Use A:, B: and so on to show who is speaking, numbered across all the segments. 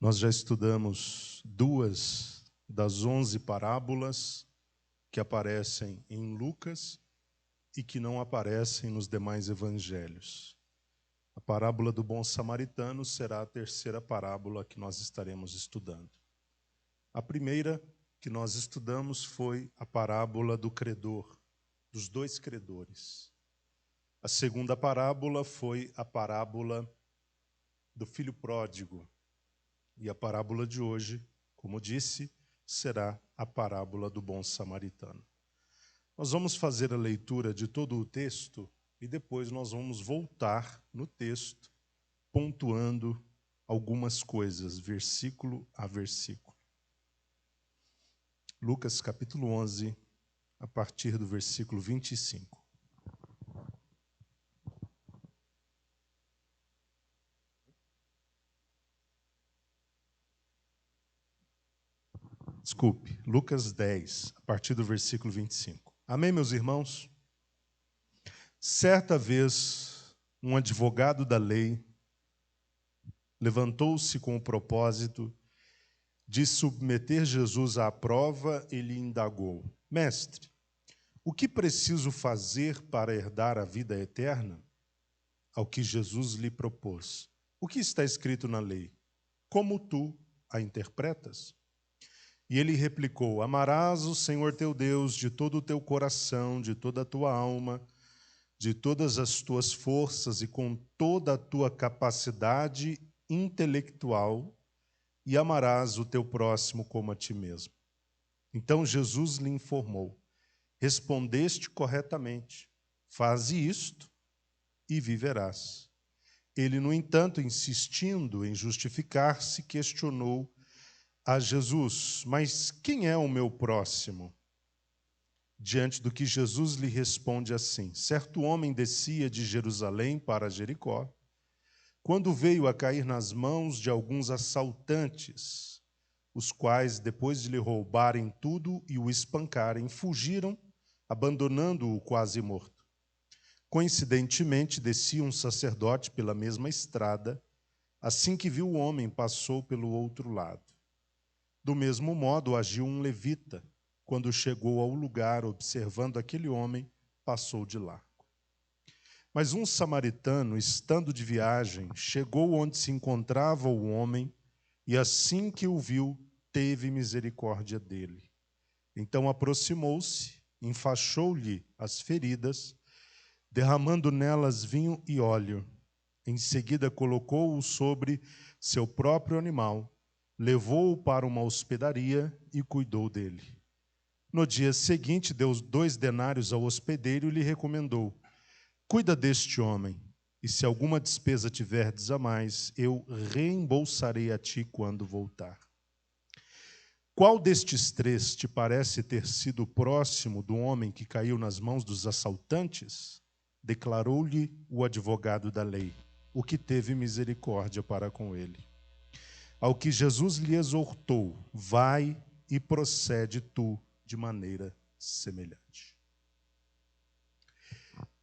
A: Nós já estudamos 2 das 11 parábolas que aparecem em Lucas e que não aparecem nos demais evangelhos. A parábola do bom samaritano será a terceira parábola que nós estaremos estudando. A primeira que nós estudamos foi a parábola do credor, dos 2 credores. A segunda parábola foi a parábola do filho pródigo. E a parábola de hoje, como disse, será a parábola do bom samaritano. Nós vamos fazer a leitura de todo o texto e depois nós vamos voltar no texto, pontuando algumas coisas, versículo a versículo. Lucas capítulo 11, a partir do versículo 25. Desculpe, Lucas 10, a partir do versículo 25. Amém, meus irmãos? Certa vez, um advogado da lei levantou-se com o propósito de submeter Jesus à prova e lhe indagou: Mestre, o que preciso fazer para herdar a vida eterna? Ao que Jesus lhe propôs: O que está escrito na lei? Como tu a interpretas? E ele replicou: Amarás o Senhor teu Deus de todo o teu coração, de toda a tua alma, de todas as tuas forças e com toda a tua capacidade intelectual, e amarás o teu próximo como a ti mesmo. Então Jesus lhe informou: Respondeste corretamente, faze isto e viverás. Ele, no entanto, insistindo em justificar-se, questionou a Jesus: Mas quem é o meu próximo? Diante do que Jesus lhe responde assim: Certo homem descia de Jerusalém para Jericó, quando veio a cair nas mãos de alguns assaltantes, os quais, depois de lhe roubarem tudo e o espancarem, fugiram, abandonando-o quase morto. Coincidentemente, descia um sacerdote pela mesma estrada. Assim que viu o homem, passou pelo outro lado. Do mesmo modo, agiu um levita. Quando chegou ao lugar, observando aquele homem, passou de largo. Mas um samaritano, estando de viagem, chegou onde se encontrava o homem, e assim que o viu, teve misericórdia dele. Então aproximou-se, enfaixou-lhe as feridas, derramando nelas vinho e óleo. Em seguida colocou-o sobre seu próprio animal, levou-o para uma hospedaria e cuidou dele. No dia seguinte, deu 2 denários ao hospedeiro e lhe recomendou: Cuida deste homem, e se alguma despesa tiverdes a mais, eu reembolsarei a ti quando voltar. Qual destes 3 te parece ter sido próximo do homem que caiu nas mãos dos assaltantes? Declarou-lhe o advogado da lei, o que teve misericórdia para com ele. Ao que Jesus lhe exortou: Vai e procede tu de maneira semelhante.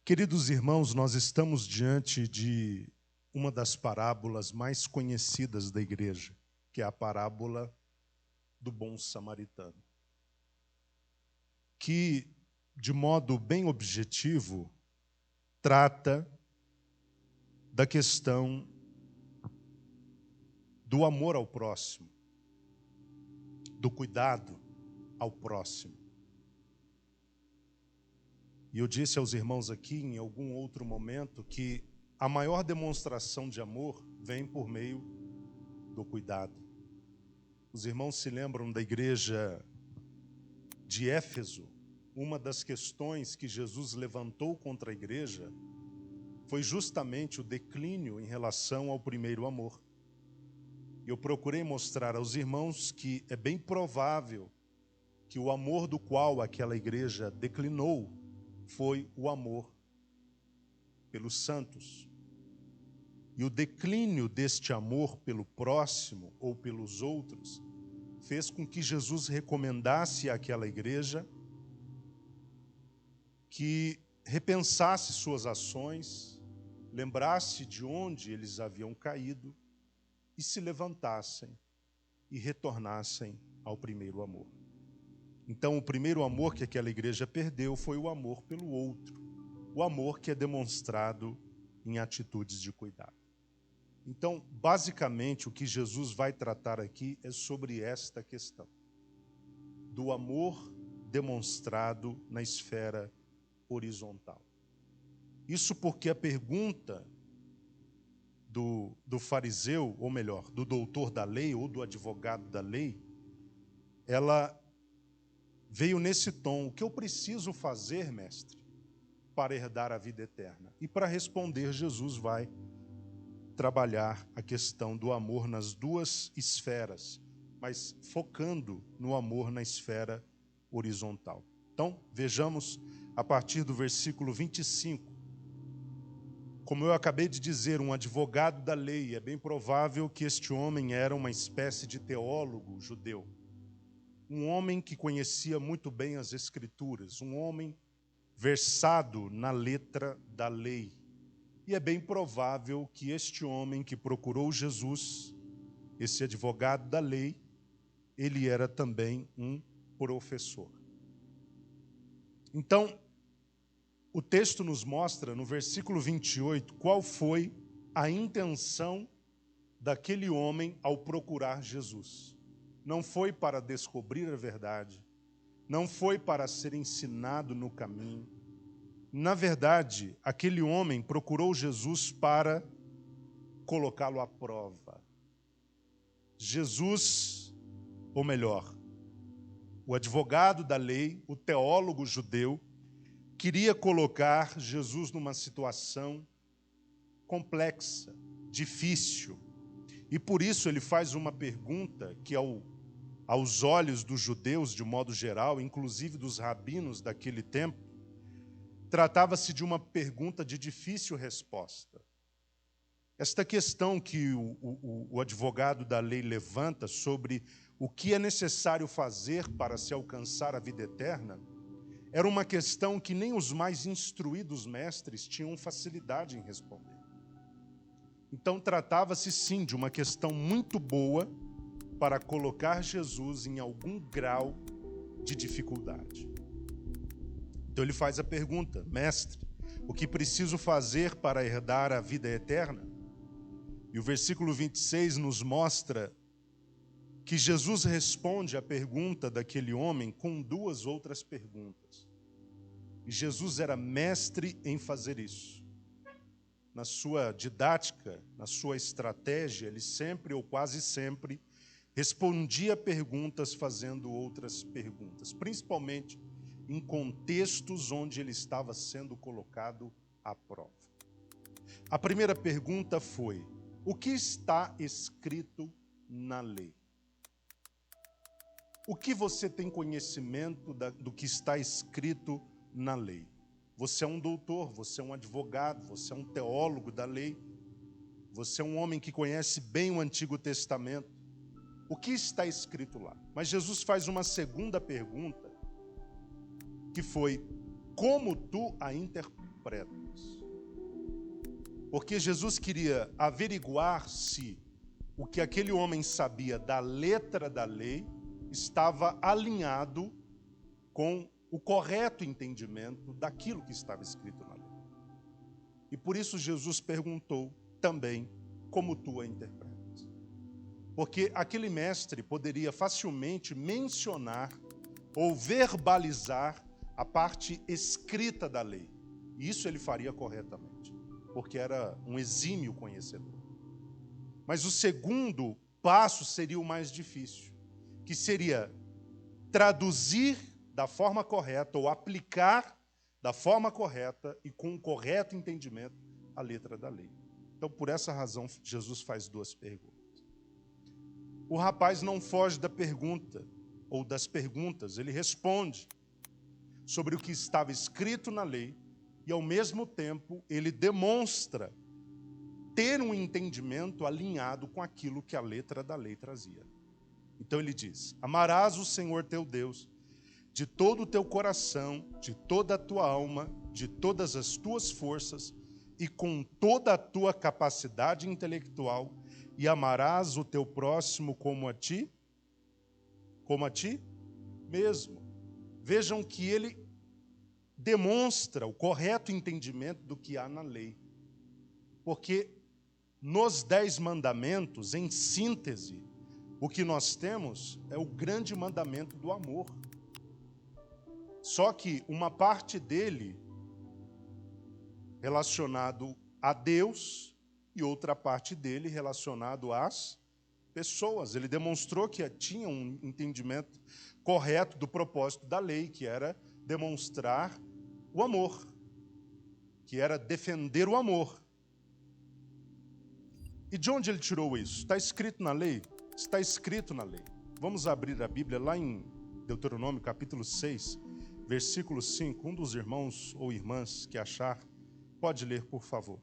A: Queridos irmãos, nós estamos diante de uma das parábolas mais conhecidas da igreja, que é a parábola do bom samaritano, que, de modo bem objetivo, trata da questão do amor ao próximo, do cuidado ao próximo. E eu disse aos irmãos aqui, em algum outro momento, que a maior demonstração de amor vem por meio do cuidado. Os irmãos se lembram da igreja de Éfeso? Uma das questões que Jesus levantou contra a igreja foi justamente o declínio em relação ao primeiro amor. E eu procurei mostrar aos irmãos que é bem provável que o amor do qual aquela igreja declinou foi o amor pelos santos. E o declínio deste amor pelo próximo ou pelos outros fez com que Jesus recomendasse àquela igreja que repensasse suas ações, lembrasse de onde eles haviam caído e se levantassem e retornassem ao primeiro amor. Então, o primeiro amor que aquela igreja perdeu foi o amor pelo outro, o amor que é demonstrado em atitudes de cuidado. Então, basicamente, o que Jesus vai tratar aqui é sobre esta questão, do amor demonstrado na esfera horizontal. Isso porque a pergunta do fariseu, ou melhor, do doutor da lei ou do advogado da lei, ela veio nesse tom: o que eu preciso fazer, mestre, para herdar a vida eterna? E para responder, Jesus vai trabalhar a questão do amor nas duas esferas, mas focando no amor na esfera horizontal. Então, vejamos a partir do versículo 25. Como eu acabei de dizer, um advogado da lei, é bem provável que este homem era uma espécie de teólogo judeu. Um homem que conhecia muito bem as Escrituras, um homem versado na letra da lei. E é bem provável que este homem que procurou Jesus, esse advogado da lei, ele era também um professor. Então, o texto nos mostra, no versículo 28, qual foi a intenção daquele homem ao procurar Jesus. Não foi para descobrir a verdade, não foi para ser ensinado no caminho. Na verdade, aquele homem procurou Jesus para colocá-lo à prova. Jesus, ou melhor, o advogado da lei, o teólogo judeu, queria colocar Jesus numa situação complexa, difícil. E por isso ele faz uma pergunta que, aos olhos dos judeus, de modo geral, inclusive dos rabinos daquele tempo, tratava-se de uma pergunta de difícil resposta. Esta questão que o advogado da lei levanta sobre o que é necessário fazer para se alcançar a vida eterna, era uma questão que nem os mais instruídos mestres tinham facilidade em responder. Então, tratava-se sim de uma questão muito boa para colocar Jesus em algum grau de dificuldade. Então, ele faz a pergunta: mestre, o que preciso fazer para herdar a vida eterna? E o versículo 26 nos mostra que Jesus responde à pergunta daquele homem com duas outras perguntas. E Jesus era mestre em fazer isso. Na sua didática, na sua estratégia, ele sempre ou quase sempre respondia perguntas fazendo outras perguntas, principalmente em contextos onde ele estava sendo colocado à prova. A primeira pergunta foi: o que está escrito na lei? O que você tem conhecimento do que está escrito na lei? Você é um doutor, você é um advogado, você é um teólogo da lei, você é um homem que conhece bem o Antigo Testamento. O que está escrito lá? Mas Jesus faz uma segunda pergunta, que foi: como tu a interpretas? Porque Jesus queria averiguar se o que aquele homem sabia da letra da lei estava alinhado com o correto entendimento daquilo que estava escrito na lei. E por isso Jesus perguntou também: como tu a interpretas? Porque aquele mestre poderia facilmente mencionar ou verbalizar a parte escrita da lei. E isso ele faria corretamente, porque era um exímio conhecedor. Mas o segundo passo seria o mais difícil, que seria traduzir da forma correta ou aplicar da forma correta e com o correto entendimento a letra da lei. Então, por essa razão, Jesus faz duas perguntas. O rapaz não foge da pergunta ou das perguntas, ele responde sobre o que estava escrito na lei e, ao mesmo tempo, ele demonstra ter um entendimento alinhado com aquilo que a letra da lei trazia. Então ele diz: amarás o Senhor teu Deus de todo o teu coração, de toda a tua alma, de todas as tuas forças e com toda a tua capacidade intelectual, e amarás o teu próximo como a ti como a ti mesmo. Vejam que ele demonstra o correto entendimento do que há na lei. Porque nos 10 mandamentos, em síntese, o que nós temos é o grande mandamento do amor. Só que uma parte dele relacionado a Deus e outra parte dele relacionado às pessoas. Ele demonstrou que tinha um entendimento correto do propósito da lei, que era demonstrar o amor, que era defender o amor. E de onde ele tirou isso? Está escrito na lei? Está escrito na lei. Vamos abrir a Bíblia lá em Deuteronômio, capítulo 6, versículo 5. Um dos irmãos ou irmãs que achar, pode ler, por favor.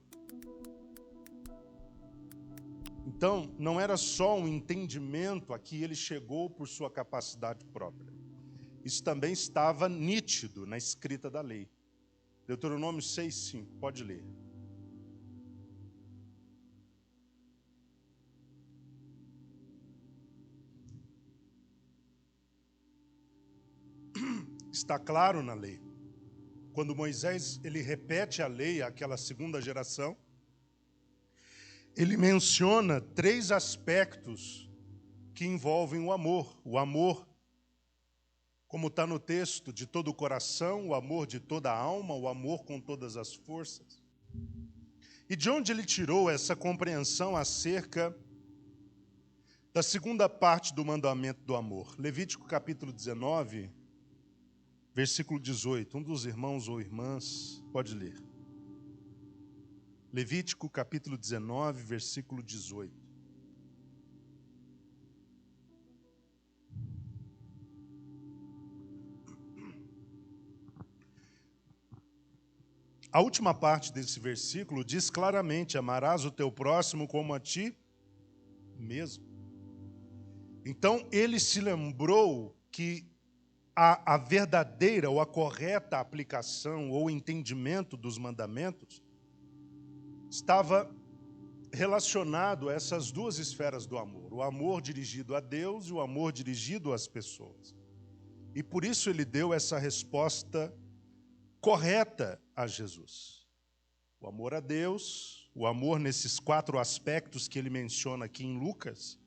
A: Então, não era só um entendimento a que ele chegou por sua capacidade própria. Isso também estava nítido na escrita da lei. Deuteronômio 6, 5. Pode ler. Está claro na lei. Quando Moisés ele repete a lei àquela segunda geração, ele menciona 3 aspectos que envolvem o amor. O amor, como está no texto, de todo o coração, o amor de toda a alma, o amor com todas as forças. E de onde ele tirou essa compreensão acerca da segunda parte do mandamento do amor? Levítico capítulo 19, versículo 18. Um dos irmãos ou irmãs pode ler. Levítico capítulo 19, versículo 18. A última parte desse versículo diz claramente: amarás o teu próximo como a ti mesmo. Então ele se lembrou que a verdadeira ou a correta aplicação ou entendimento dos mandamentos estava relacionado a essas 2 esferas do amor. O amor dirigido a Deus e o amor dirigido às pessoas. E por isso ele deu essa resposta correta a Jesus. O amor a Deus, o amor nesses 4 aspectos que ele menciona aqui em Lucas.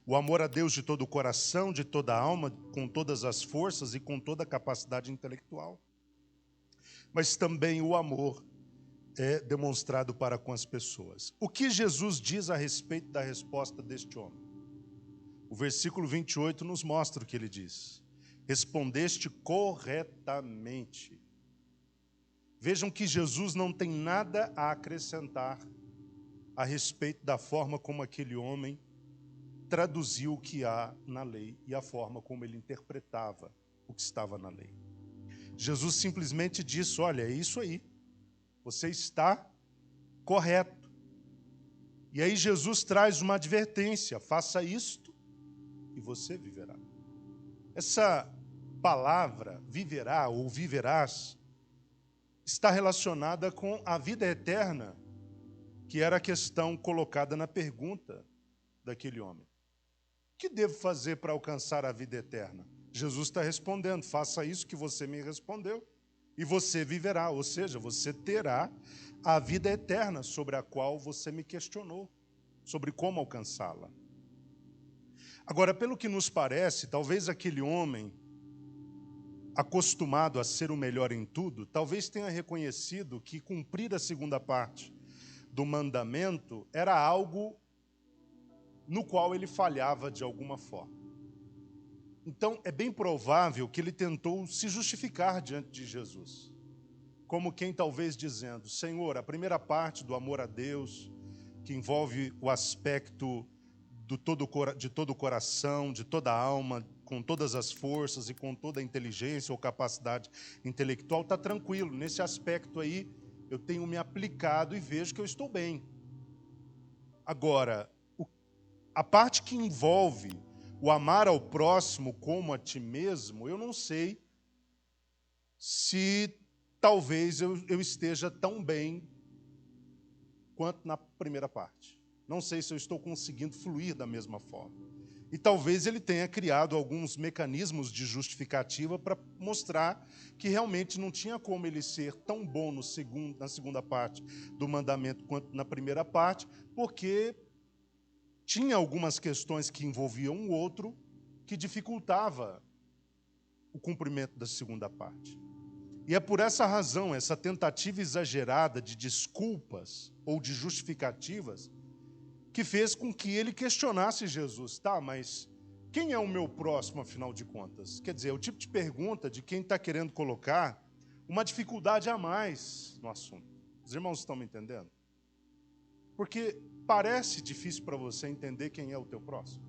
A: O amor a Deus de todo o coração, de toda a alma, com todas as forças e com toda a capacidade intelectual. Mas também o amor é demonstrado para com as pessoas. O que Jesus diz a respeito da resposta deste homem? O versículo 28 nos mostra o que ele diz. Respondeste corretamente. Vejam que Jesus não tem nada a acrescentar a respeito da forma como aquele homem traduziu o que há na lei e a forma como ele interpretava o que estava na lei. Jesus simplesmente disse: olha, é isso aí. Você está correto. E aí Jesus traz uma advertência: faça isto e você viverá. Essa palavra, viverá ou viverás, está relacionada com a vida eterna, que era a questão colocada na pergunta daquele homem. O que devo fazer para alcançar a vida eterna? Jesus está respondendo: faça isso que você me respondeu e você viverá, ou seja, você terá a vida eterna sobre a qual você me questionou, sobre como alcançá-la. Agora, pelo que nos parece, talvez aquele homem, acostumado a ser o melhor em tudo, talvez tenha reconhecido que cumprir a segunda parte do mandamento era algo no qual ele falhava de alguma forma. Então, é bem provável que ele tentou se justificar diante de Jesus, como quem talvez dizendo: Senhor, a primeira parte do amor a Deus, que envolve o aspecto de todo o coração, de toda a alma, com todas as forças e com toda a inteligência ou capacidade intelectual, está tranquilo. Nesse aspecto aí, eu tenho me aplicado e vejo que eu estou bem. Agora, a parte que envolve o amar ao próximo como a ti mesmo, eu não sei se talvez eu esteja tão bem quanto na primeira parte. Não sei se eu estou conseguindo fluir da mesma forma. E talvez ele tenha criado alguns mecanismos de justificativa para mostrar que realmente não tinha como ele ser tão bom na segunda parte do mandamento quanto na primeira parte, porque tinha algumas questões que envolviam o outro que dificultava o cumprimento da segunda parte. E é por essa razão, essa tentativa exagerada de desculpas ou de justificativas, que fez com que ele questionasse Jesus. Tá, mas quem é o meu próximo, afinal de contas? Quer dizer, é o tipo de pergunta de quem está querendo colocar uma dificuldade a mais no assunto. Os irmãos estão me entendendo? Porque parece difícil para você entender quem é o teu próximo.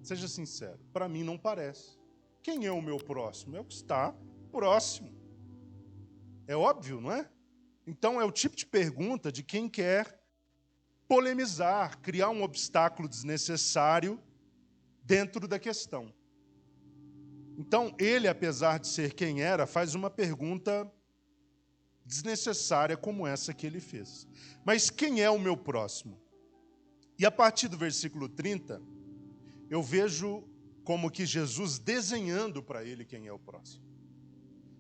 A: Seja sincero, para mim não parece. Quem é o meu próximo? É o que está próximo. É óbvio, não é? Então é o tipo de pergunta de quem quer polemizar, criar um obstáculo desnecessário dentro da questão. Então, ele, apesar de ser quem era, faz uma pergunta desnecessária como essa que ele fez. Mas quem é o meu próximo? E a partir do versículo 30, eu vejo como que Jesus desenhando para ele quem é o próximo.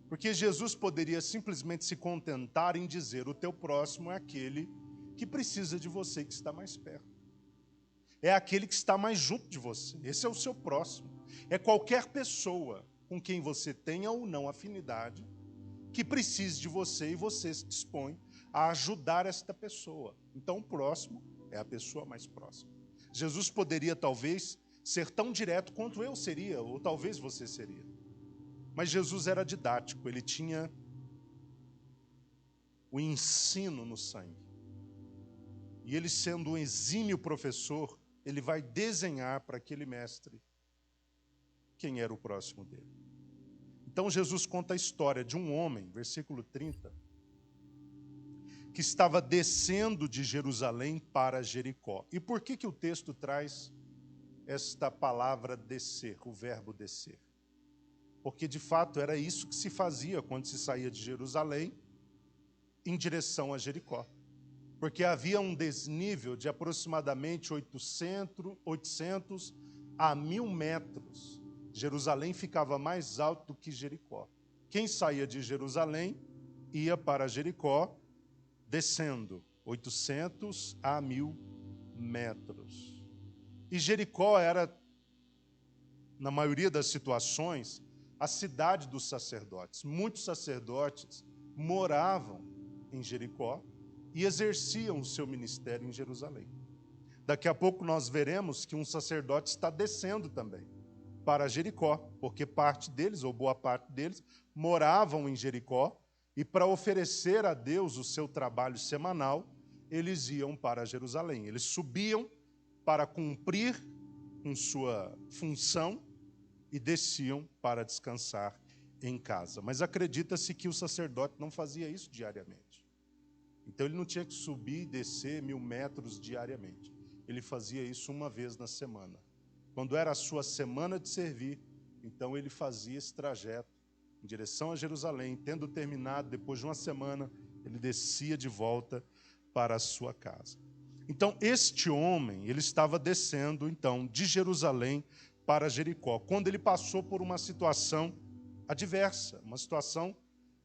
A: Porque Jesus poderia simplesmente se contentar em dizer: o teu próximo é aquele que precisa de você, que está mais perto. É aquele que está mais junto de você. Esse é o seu próximo. É qualquer pessoa com quem você tenha ou não afinidade, que precise de você e você se dispõe a ajudar esta pessoa. Então, o próximo é a pessoa mais próxima. Jesus poderia, talvez, ser tão direto quanto eu seria, ou talvez você seria. Mas Jesus era didático, ele tinha o ensino no sangue. E ele, sendo um exímio professor, ele vai desenhar para aquele mestre quem era o próximo dele. Então Jesus conta a história de um homem, versículo 30, que estava descendo de Jerusalém para Jericó. E por que o texto traz esta palavra descer, o verbo descer? Porque de fato era isso que se fazia quando se saía de Jerusalém em direção a Jericó. Porque havia um desnível de aproximadamente 800 a 1.000 metros. Jerusalém ficava mais alto do que Jericó. Quem saía de Jerusalém ia para Jericó descendo 800 a 1.000 metros. E Jericó era, na maioria das situações, a cidade dos sacerdotes. Muitos sacerdotes moravam em Jericó e exerciam o seu ministério em Jerusalém. Daqui a pouco nós veremos que um sacerdote está descendo também para Jericó, porque parte deles, ou boa parte deles, moravam em Jericó, e para oferecer a Deus o seu trabalho semanal, eles iam para Jerusalém. Eles subiam para cumprir com sua função e desciam para descansar em casa. Mas acredita-se que o sacerdote não fazia isso diariamente. Então ele não tinha que subir e descer 1.000 metros diariamente. Ele fazia isso uma vez na semana. Quando era a sua semana de servir, então ele fazia esse trajeto em direção a Jerusalém. Tendo terminado, depois de uma semana, ele descia de volta para a sua casa. Então este homem, ele estava descendo então de Jerusalém para Jericó, quando ele passou por uma situação adversa, uma situação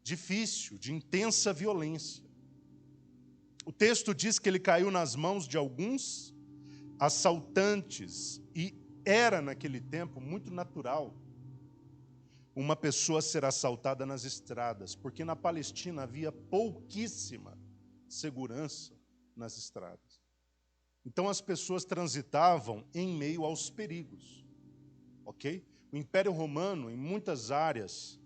A: difícil, de intensa violência. O texto diz que ele caiu nas mãos de alguns assaltantes, e era naquele tempo muito natural uma pessoa ser assaltada nas estradas, porque na Palestina havia pouquíssima segurança nas estradas. Então as pessoas transitavam em meio aos perigos, ok? O Império Romano, em muitas áreas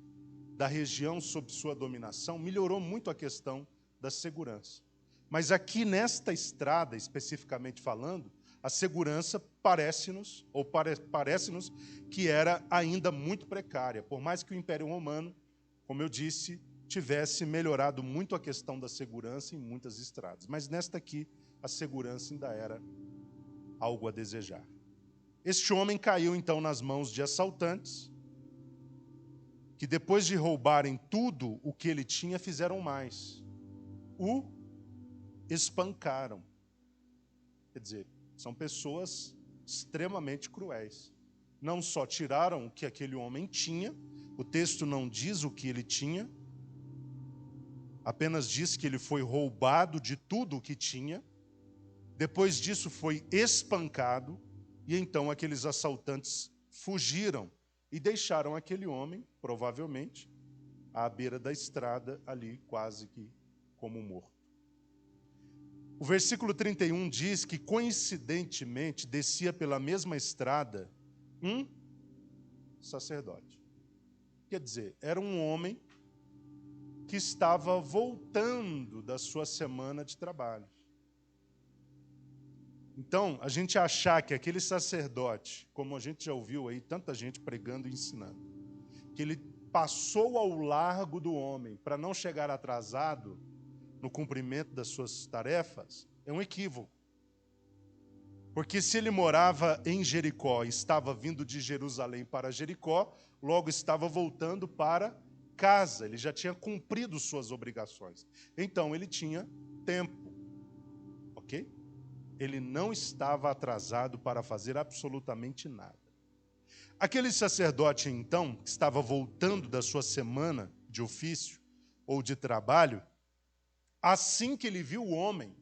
A: da região sob sua dominação, melhorou muito a questão da segurança. Mas aqui nesta estrada, especificamente falando, a segurança parece-nos que era ainda muito precária, por mais que o Império Romano, como eu disse, tivesse melhorado muito a questão da segurança em muitas estradas. Mas nesta aqui, a segurança ainda era algo a desejar. Este homem caiu então nas mãos de assaltantes, que depois de roubarem tudo o que ele tinha, fizeram mais. O espancaram. Quer dizer, são pessoas extremamente cruéis. Não só tiraram o que aquele homem tinha, o texto não diz o que ele tinha, apenas diz que ele foi roubado de tudo o que tinha, depois disso foi espancado, e então aqueles assaltantes fugiram e deixaram aquele homem, provavelmente, à beira da estrada, ali quase que como morto. O versículo 31 diz que, coincidentemente, descia pela mesma estrada um sacerdote. Quer dizer, era um homem que estava voltando da sua semana de trabalho. Então, a gente achar que aquele sacerdote, como a gente já ouviu aí, tanta gente pregando e ensinando, que ele passou ao largo do homem para não chegar atrasado no cumprimento das suas tarefas, é um equívoco. Porque se ele morava em Jericó e estava vindo de Jerusalém para Jericó, logo estava voltando para casa, ele já tinha cumprido suas obrigações. Então ele tinha tempo, ok? Ele não estava atrasado para fazer absolutamente nada. Aquele sacerdote, então, que estava voltando da sua semana de ofício ou de trabalho, assim que ele viu o homem,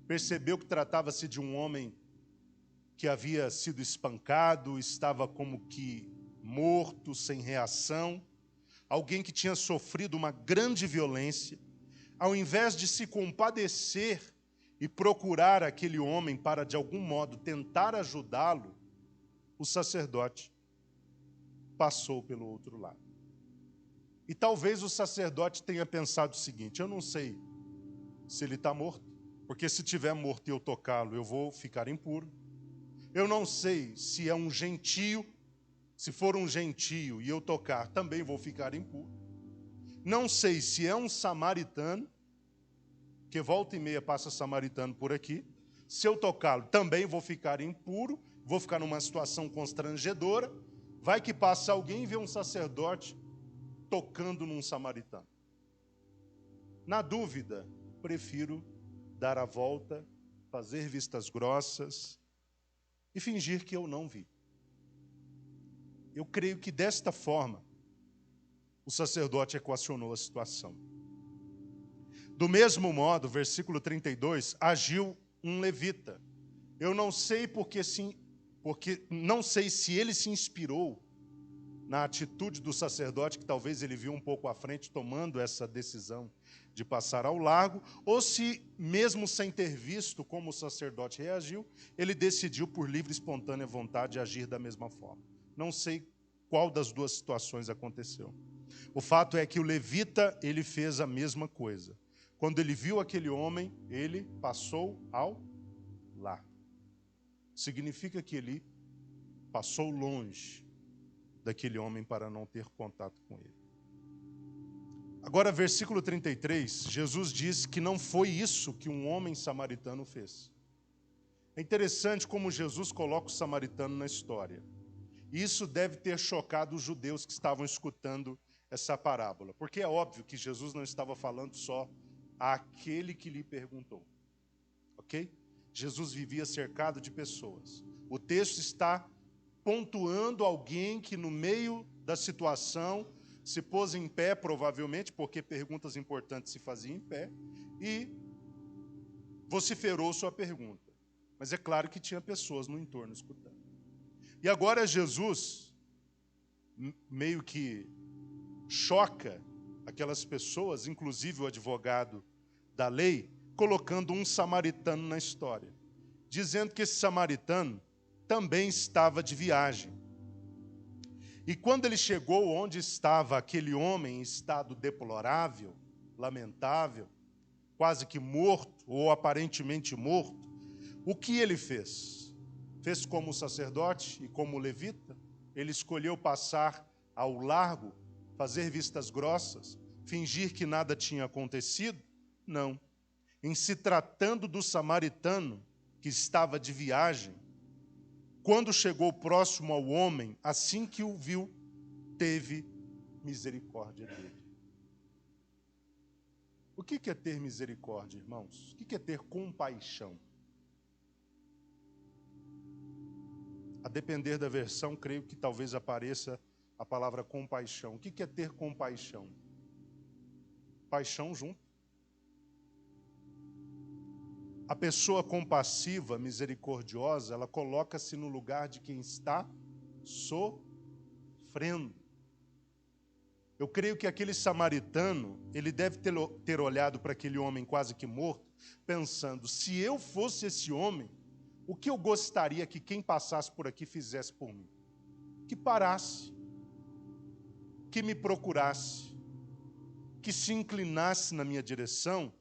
A: percebeu que tratava-se de um homem que havia sido espancado, estava como que morto, sem reação, alguém que tinha sofrido uma grande violência. Ao invés de se compadecer e procurar aquele homem para, de algum modo, tentar ajudá-lo, o sacerdote passou pelo outro lado. E talvez o sacerdote tenha pensado o seguinte: eu não sei se ele está morto, porque se estiver morto e eu tocá-lo, eu vou ficar impuro. Eu não sei se é um gentio, se for um gentio e eu tocar, também vou ficar impuro. Não sei se é um samaritano, que volta e meia passa samaritano por aqui. Se eu tocá-lo, também vou ficar impuro, vou ficar numa situação constrangedora. Vai que passa alguém e vê um sacerdote tocando num samaritano. Na dúvida, prefiro dar a volta, fazer vistas grossas e fingir que eu não vi. Eu creio que desta forma o sacerdote equacionou a situação. Do mesmo modo, versículo 32, agiu um levita. Eu não sei porque não sei se ele se inspirou na atitude do sacerdote, que talvez ele viu um pouco à frente tomando essa decisão de passar ao largo, ou se, mesmo sem ter visto como o sacerdote reagiu, ele decidiu por livre e espontânea vontade agir da mesma forma. Não sei qual das duas situações aconteceu. O fato é que o levita, ele fez a mesma coisa. Quando ele viu aquele homem, ele passou ao largo. Significa que ele passou longe daquele homem para não ter contato com ele. Agora, versículo 33, Jesus diz que não foi isso que um homem samaritano fez. É interessante como Jesus coloca o samaritano na história. Isso deve ter chocado os judeus que estavam escutando essa parábola, porque é óbvio que Jesus não estava falando só àquele que lhe perguntou, ok? Jesus vivia cercado de pessoas. O texto está pontuando alguém que no meio da situação se pôs em pé, provavelmente, porque perguntas importantes se faziam em pé, e vociferou sua pergunta. Mas é claro que tinha pessoas no entorno escutando. E agora Jesus meio que choca aquelas pessoas, inclusive o advogado da lei, colocando um samaritano na história, dizendo que esse samaritano também estava de viagem. E quando ele chegou onde estava aquele homem em estado deplorável, lamentável, quase que morto, ou aparentemente morto, o que ele fez? Fez como o sacerdote e como o levita? Ele escolheu passar ao largo, fazer vistas grossas, fingir que nada tinha acontecido? Não. Em se tratando do samaritano, que estava de viagem, quando chegou próximo ao homem, assim que o viu, teve misericórdia dele. O que é ter misericórdia, irmãos? O que é ter compaixão? A depender da versão, creio que talvez apareça a palavra compaixão. O que é ter compaixão? Paixão junto. A pessoa compassiva, misericordiosa, ela coloca-se no lugar de quem está sofrendo. Eu creio que aquele samaritano, ele deve ter olhado para aquele homem quase que morto, pensando, se eu fosse esse homem, o que eu gostaria que quem passasse por aqui fizesse por mim? Que parasse, que me procurasse, que se inclinasse na minha direção,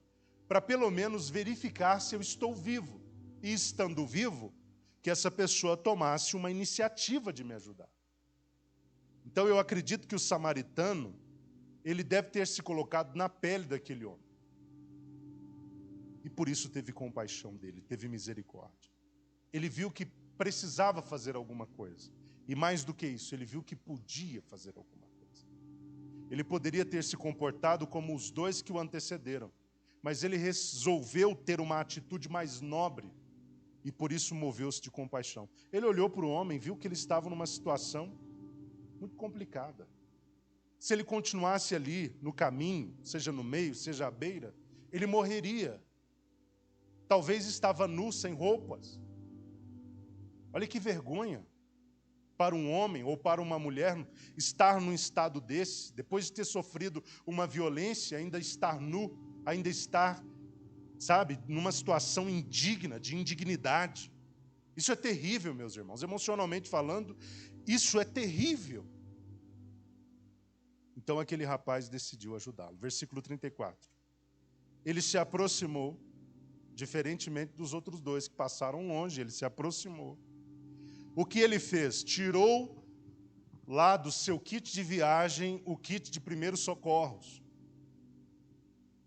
A: para pelo menos verificar se eu estou vivo. E estando vivo, que essa pessoa tomasse uma iniciativa de me ajudar. Então eu acredito que o samaritano, ele deve ter se colocado na pele daquele homem. E por isso teve compaixão dele, teve misericórdia. Ele viu que precisava fazer alguma coisa. E mais do que isso, ele viu que podia fazer alguma coisa. Ele poderia ter se comportado como os dois que o antecederam. Mas ele resolveu ter uma atitude mais nobre e por isso moveu-se de compaixão. Ele olhou para o homem, viu que ele estava numa situação muito complicada. Se ele continuasse ali no caminho, seja no meio, seja à beira, ele morreria. Talvez estava nu, sem roupas. Olha que vergonha para um homem ou para uma mulher estar num estado desse, depois de ter sofrido uma violência, ainda estar nu, ainda estar, sabe, numa situação indigna, de indignidade. Isso é terrível, meus irmãos. Emocionalmente falando, isso é terrível. Então aquele rapaz decidiu ajudá-lo. Versículo 34. Ele se aproximou, diferentemente dos outros dois que passaram longe, ele se aproximou. O que ele fez? Tirou lá do seu kit de viagem o kit de primeiros socorros.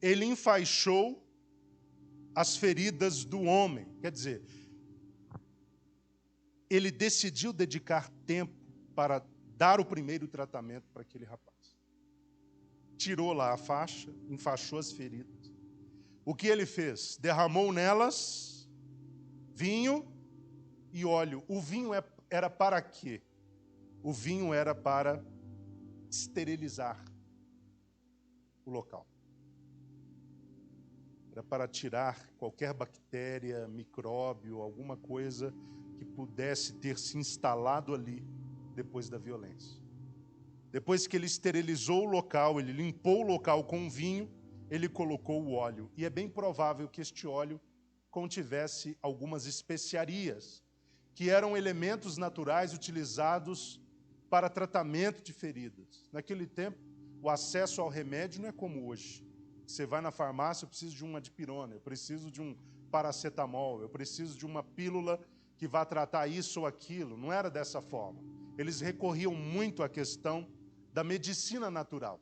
A: Ele enfaixou as feridas do homem. Quer dizer, ele decidiu dedicar tempo para dar o primeiro tratamento para aquele rapaz. Tirou lá a faixa, enfaixou as feridas. O que ele fez? Derramou nelas vinho e óleo. O vinho era para quê? O vinho era para esterilizar o local. Era para tirar qualquer bactéria, micróbio, alguma coisa que pudesse ter se instalado ali depois da violência. Depois que ele esterilizou o local, ele limpou o local com vinho, ele colocou o óleo. E é bem provável que este óleo contivesse algumas especiarias, que eram elementos naturais utilizados para tratamento de feridas. Naquele tempo, o acesso ao remédio não é como hoje. Você vai na farmácia, eu preciso de uma dipirona, eu preciso de um paracetamol, eu preciso de uma pílula que vá tratar isso ou aquilo. Não era dessa forma. Eles recorriam muito à questão da medicina natural.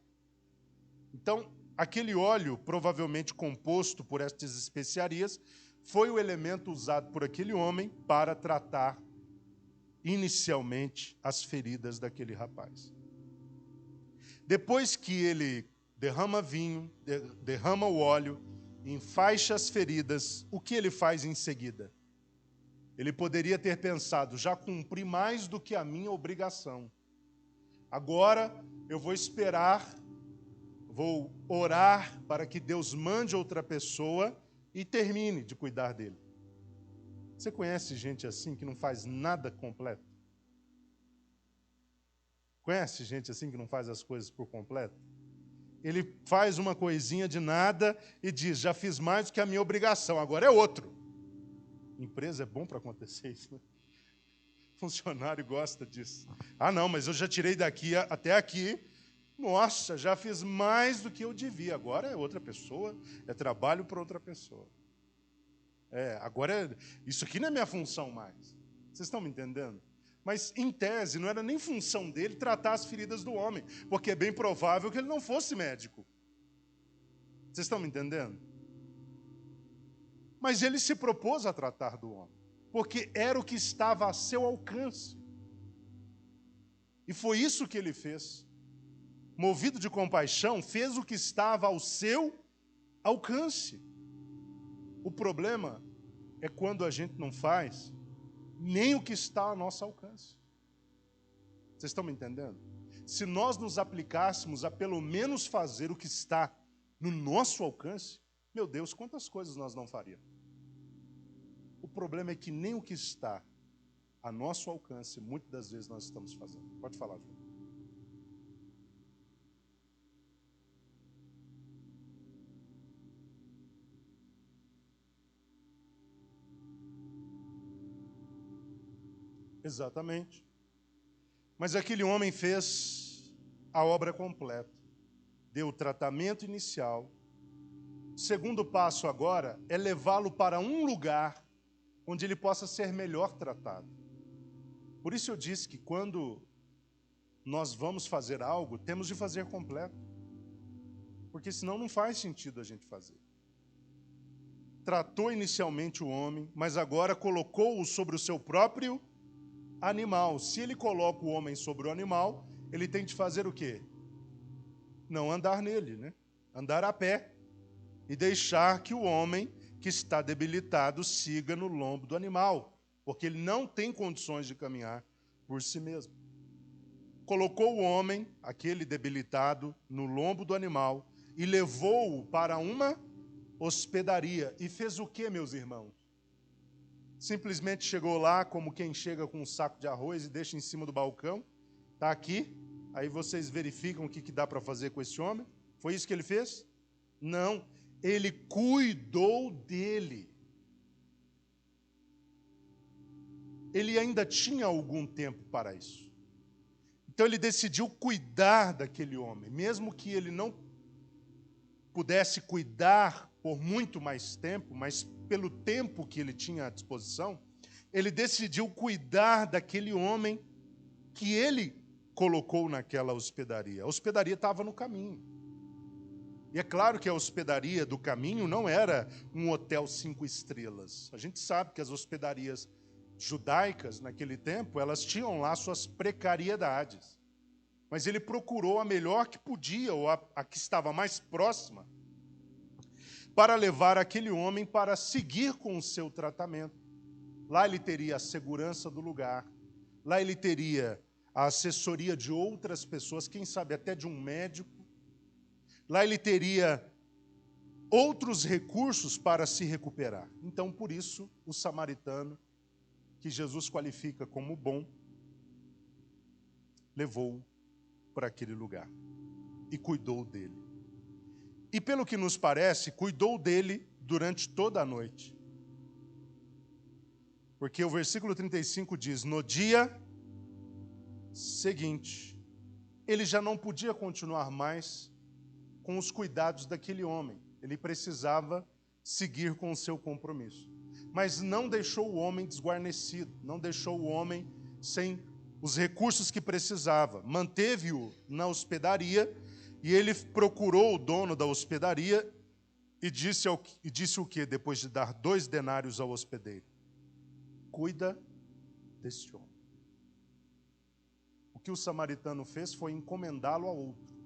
A: Então, aquele óleo, provavelmente composto por estas especiarias, foi o elemento usado por aquele homem para tratar inicialmente as feridas daquele rapaz. Depois que ele derrama vinho, derrama o óleo, enfaixa as feridas, o que ele faz em seguida? Ele poderia ter pensado, já cumpri mais do que a minha obrigação. Agora eu vou esperar, vou orar para que Deus mande outra pessoa e termine de cuidar dele. Você conhece gente assim que não faz nada completo? Conhece gente assim que não faz as coisas por completo? Ele faz uma coisinha de nada e diz, já fiz mais do que a minha obrigação, agora é outro. Empresa é bom para acontecer isso, né? Funcionário gosta disso. Ah, não, mas eu já tirei daqui até aqui. Nossa, já fiz mais do que eu devia. Agora é outra pessoa, é trabalho para outra pessoa. Agora isso aqui não é minha função mais. Vocês estão me entendendo? Mas, em tese, não era nem função dele tratar as feridas do homem, porque é bem provável que ele não fosse médico. Vocês estão me entendendo? Mas ele se propôs a tratar do homem, porque era o que estava a seu alcance. E foi isso que ele fez. Movido de compaixão, fez o que estava ao seu alcance. O problema é quando a gente não faz nem o que está ao nosso alcance. Vocês estão me entendendo? Se nós nos aplicássemos a pelo menos fazer o que está no nosso alcance, meu Deus, quantas coisas nós não faríamos. O problema é que nem o que está a nosso alcance, muitas das vezes nós estamos fazendo. Pode falar, João. Exatamente. Mas aquele homem fez a obra completa. Deu o tratamento inicial. O segundo passo agora é levá-lo para um lugar onde ele possa ser melhor tratado. Por isso eu disse que quando nós vamos fazer algo, temos de fazer completo. Porque senão não faz sentido a gente fazer. Tratou inicialmente o homem, mas agora colocou-o sobre o seu próprio animal. Se ele coloca o homem sobre o animal, ele tem de fazer o quê? Não andar nele, né? Andar a pé. E deixar que o homem que está debilitado siga no lombo do animal, porque ele não tem condições de caminhar por si mesmo. Colocou o homem, aquele debilitado, no lombo do animal e levou-o para uma hospedaria. E fez o quê, meus irmãos? Simplesmente chegou lá como quem chega com um saco de arroz e deixa em cima do balcão. Está aqui, aí vocês verificam o que dá para fazer com esse homem. Foi isso que ele fez? Não. Ele cuidou dele. Ele ainda tinha algum tempo para isso. Então ele decidiu cuidar daquele homem, mesmo que ele não pudesse cuidar por muito mais tempo, mas pelo tempo que ele tinha à disposição, ele decidiu cuidar daquele homem que ele colocou naquela hospedaria. A hospedaria estava no caminho. E é claro que a hospedaria do caminho não era um hotel 5 estrelas. A gente sabe que as hospedarias judaicas, naquele tempo, elas tinham lá suas precariedades. Mas ele procurou a melhor que podia, ou a que estava mais próxima, para levar aquele homem para seguir com o seu tratamento. Lá ele teria a segurança do lugar, lá ele teria a assessoria de outras pessoas, quem sabe até de um médico. Lá ele teria outros recursos para se recuperar. Então, por isso, o samaritano, que Jesus qualifica como bom, levou-o para aquele lugar e cuidou dele. E, pelo que nos parece, cuidou dele durante toda a noite. Porque o versículo 35 diz, no dia seguinte, ele já não podia continuar mais com os cuidados daquele homem. Ele precisava seguir com o seu compromisso. Mas não deixou o homem desguarnecido, não deixou o homem sem os recursos que precisava. Manteve-o na hospedaria e ele procurou o dono da hospedaria e disse o quê? Depois de dar 2 denários ao hospedeiro. Cuida desse homem. O que o samaritano fez foi encomendá-lo a outro.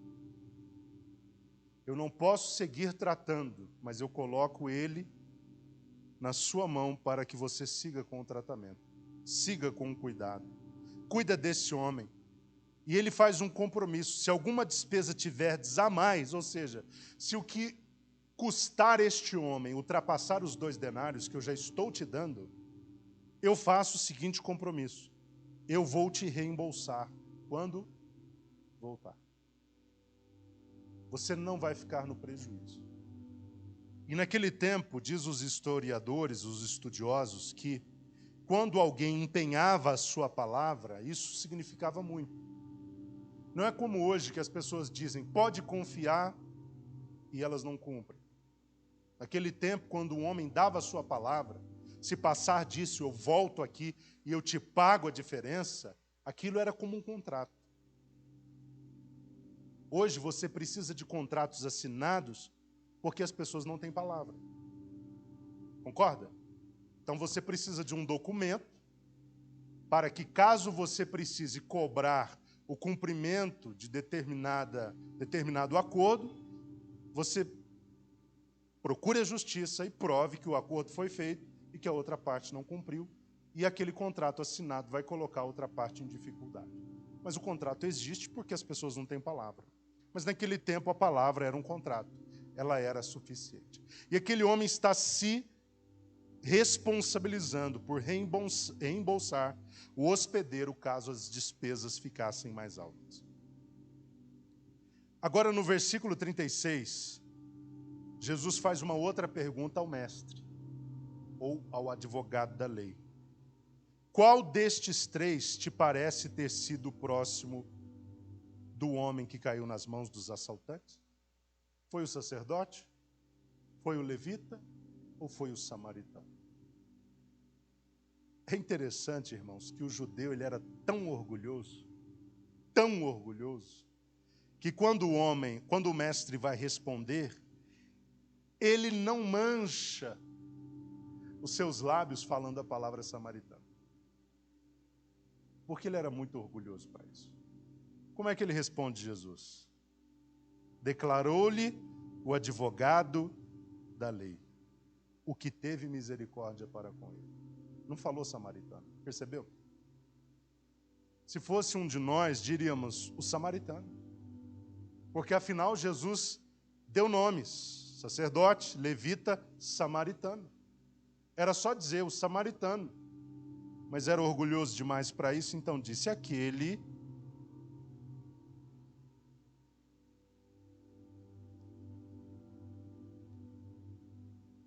A: Eu não posso seguir tratando, mas eu coloco ele na sua mão para que você siga com o tratamento. Siga com o cuidado. Cuida desse homem. E ele faz um compromisso. Se alguma despesa tiverdes a mais, ou seja, se o que custar este homem ultrapassar os 2 denários que eu já estou te dando, eu faço o seguinte compromisso. Eu vou te reembolsar quando voltar. Você não vai ficar no prejuízo. E naquele tempo, diz os historiadores, os estudiosos, que quando alguém empenhava a sua palavra, isso significava muito. Não é como hoje que as pessoas dizem, pode confiar, e elas não cumprem. Naquele tempo, quando um homem dava a sua palavra, se passar disso, eu volto aqui e eu te pago a diferença, aquilo era como um contrato. Hoje você precisa de contratos assinados porque as pessoas não têm palavra. Concorda? Então você precisa de um documento para que, caso você precise cobrar o cumprimento de determinado acordo, você procure a justiça e prove que o acordo foi feito e que a outra parte não cumpriu, e aquele contrato assinado vai colocar a outra parte em dificuldade. Mas o contrato existe porque as pessoas não têm palavra. Mas naquele tempo a palavra era um contrato. Ela era suficiente. E aquele homem está se responsabilizando por reembolsar o hospedeiro caso as despesas ficassem mais altas. Agora, no versículo 36, Jesus faz uma outra pergunta ao mestre, ou ao advogado da lei. Qual destes três te parece ter sido próximo do homem que caiu nas mãos dos assaltantes? Foi o sacerdote? Foi o levita? Ou foi o samaritano? É interessante, irmãos, que o judeu ele era tão orgulhoso, que quando o mestre vai responder, ele não mancha os seus lábios falando a palavra samaritana. Porque ele era muito orgulhoso para isso. Como é que ele responde, Jesus? Declarou-lhe o advogado da lei, o que teve misericórdia para com ele. Não falou samaritano, percebeu? Se fosse um de nós, diríamos o samaritano. Porque afinal Jesus deu nomes, sacerdote, levita, samaritano. Era só dizer o samaritano. Mas era orgulhoso demais para isso, então disse aquele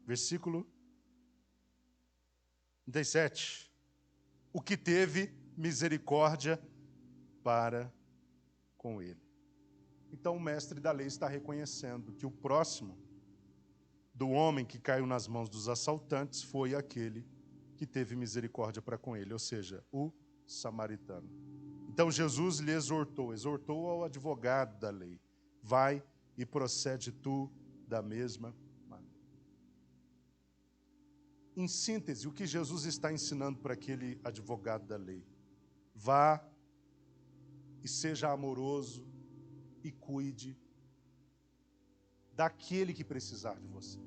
A: versículo 37. O que teve misericórdia para com ele. Então o mestre da lei está reconhecendo que o próximo do homem que caiu nas mãos dos assaltantes foi aquele que teve misericórdia para com ele, ou seja, o samaritano. Então Jesus lhe exortou ao advogado da lei, vai e procede tu da mesma maneira. Em síntese, o que Jesus está ensinando para aquele advogado da lei? Vá e seja amoroso e cuide daquele que precisar de você.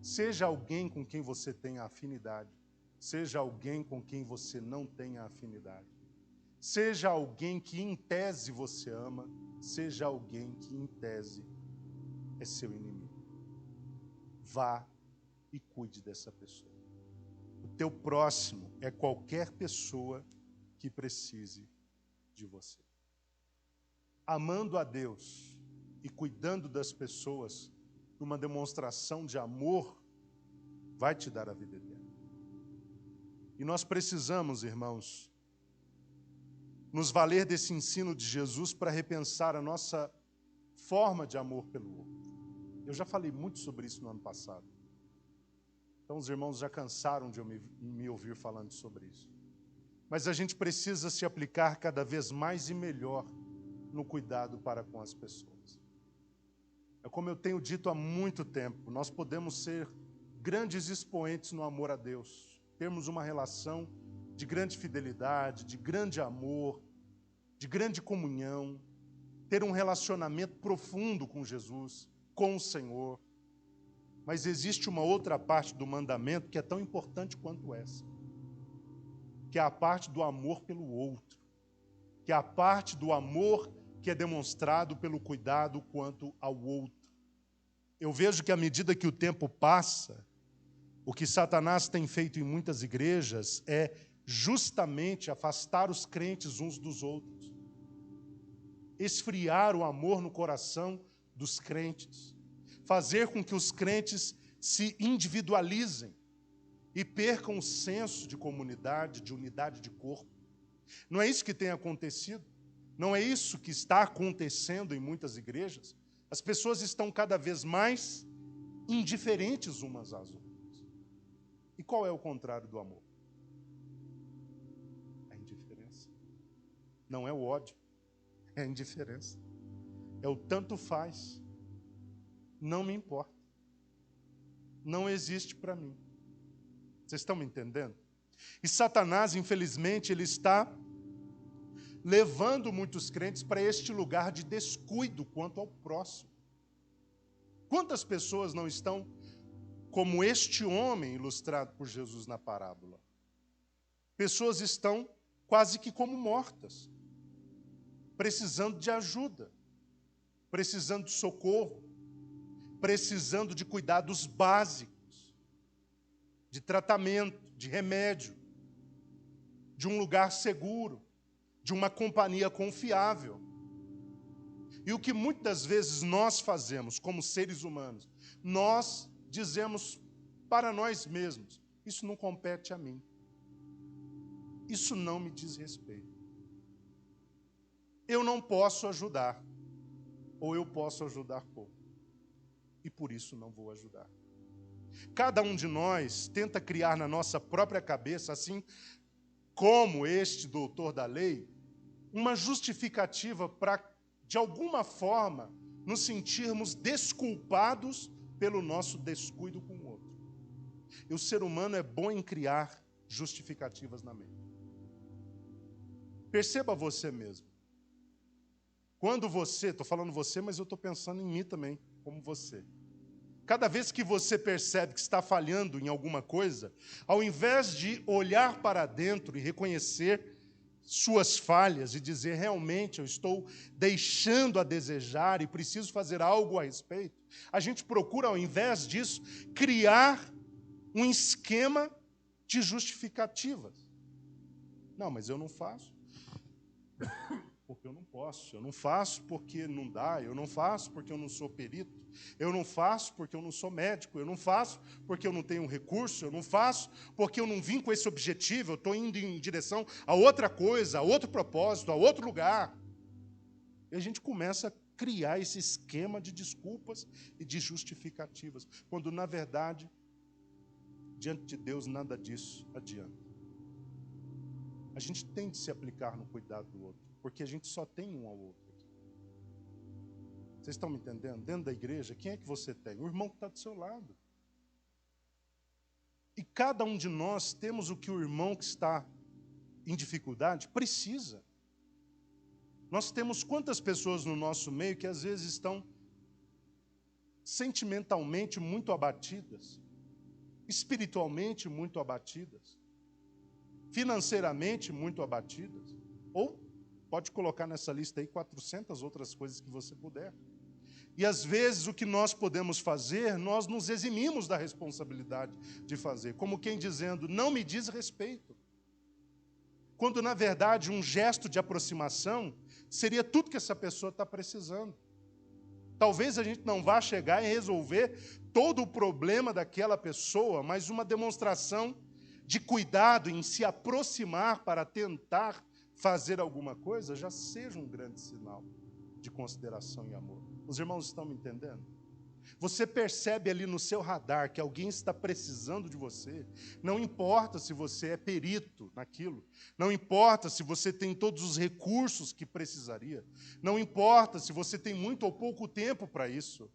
A: Seja alguém com quem você tenha afinidade, seja alguém com quem você não tenha afinidade. Seja alguém que em tese você ama, seja alguém que em tese é seu inimigo. Vá e cuide dessa pessoa. O teu próximo é qualquer pessoa que precise de você. Amando a Deus e cuidando das pessoas, uma demonstração de amor vai te dar a vida eterna. E nós precisamos, irmãos, nos valer desse ensino de Jesus para repensar a nossa forma de amor pelo outro. Eu já falei muito sobre isso no ano passado. Então os irmãos já cansaram de me ouvir falando sobre isso. Mas a gente precisa se aplicar cada vez mais e melhor no cuidado para com as pessoas. É como eu tenho dito há muito tempo, nós podemos ser grandes expoentes no amor a Deus, termos uma relação de grande fidelidade, de grande amor, de grande comunhão, ter um relacionamento profundo com Jesus, com o Senhor. Mas existe uma outra parte do mandamento que é tão importante quanto essa, que é a parte do amor pelo outro, que é a parte do amor que é demonstrado pelo cuidado quanto ao outro. Eu vejo que à medida que o tempo passa, o que Satanás tem feito em muitas igrejas é justamente afastar os crentes uns dos outros, esfriar o amor no coração dos crentes, fazer com que os crentes se individualizem e percam o senso de comunidade, de unidade de corpo. Não é isso que tem acontecido? Não é isso que está acontecendo em muitas igrejas? As pessoas estão cada vez mais indiferentes umas às outras. E qual é o contrário do amor? A indiferença. Não é o ódio, é a indiferença. É o tanto faz. Não me importa. Não existe para mim. Vocês estão me entendendo? E Satanás, infelizmente, ele está levando muitos crentes para este lugar de descuido quanto ao próximo. Quantas pessoas não estão como este homem ilustrado por Jesus na parábola? Pessoas estão quase que como mortas, precisando de ajuda, precisando de socorro, precisando de cuidados básicos, de tratamento, de remédio, de um lugar seguro, de uma companhia confiável. E o que muitas vezes nós fazemos como seres humanos, nós dizemos para nós mesmos: isso não compete a mim, isso não me diz respeito, eu não posso ajudar, ou eu posso ajudar pouco, e por isso não vou ajudar. Cada um de nós tenta criar na nossa própria cabeça, assim como este doutor da lei, uma justificativa para, de alguma forma, nos sentirmos desculpados pelo nosso descuido com o outro. E o ser humano é bom em criar justificativas na mente. Perceba você mesmo. Quando você, estou falando você, mas eu estou pensando em mim também, como você. Cada vez que você percebe que está falhando em alguma coisa, ao invés de olhar para dentro e reconhecer suas falhas e dizer: realmente eu estou deixando a desejar e preciso fazer algo a respeito, a gente procura, ao invés disso, criar um esquema de justificativas. Não, mas eu não faço porque eu não posso, eu não faço porque não dá, eu não faço porque eu não sou perito, eu não faço porque eu não sou médico, eu não faço porque eu não tenho recurso, eu não faço porque eu não vim com esse objetivo, eu estou indo em direção a outra coisa, a outro propósito, a outro lugar. E a gente começa a criar esse esquema de desculpas e de justificativas, quando, na verdade, diante de Deus, nada disso adianta. A gente tem de se aplicar no cuidado do outro, porque a gente só tem um ao outro aqui. Vocês estão me entendendo? Dentro da igreja, quem é que você tem? O irmão que está do seu lado. E cada um de nós temos o que o irmão que está em dificuldade precisa. Nós temos quantas pessoas no nosso meio que às vezes estão sentimentalmente muito abatidas, espiritualmente muito abatidas, financeiramente muito abatidas, ou pode colocar nessa lista aí 400 outras coisas que você puder. E às vezes o que nós podemos fazer, nós nos eximimos da responsabilidade de fazer, como quem dizendo: não me diz respeito. Quando na verdade um gesto de aproximação seria tudo que essa pessoa está precisando. Talvez a gente não vá chegar e resolver todo o problema daquela pessoa, mas uma demonstração de cuidado em se aproximar para tentar fazer alguma coisa, já seja um grande sinal de consideração e amor. Os irmãos estão me entendendo? Você percebe ali no seu radar que alguém está precisando de você, não importa se você é perito naquilo, não importa se você tem todos os recursos que precisaria, não importa se você tem muito ou pouco tempo para isso.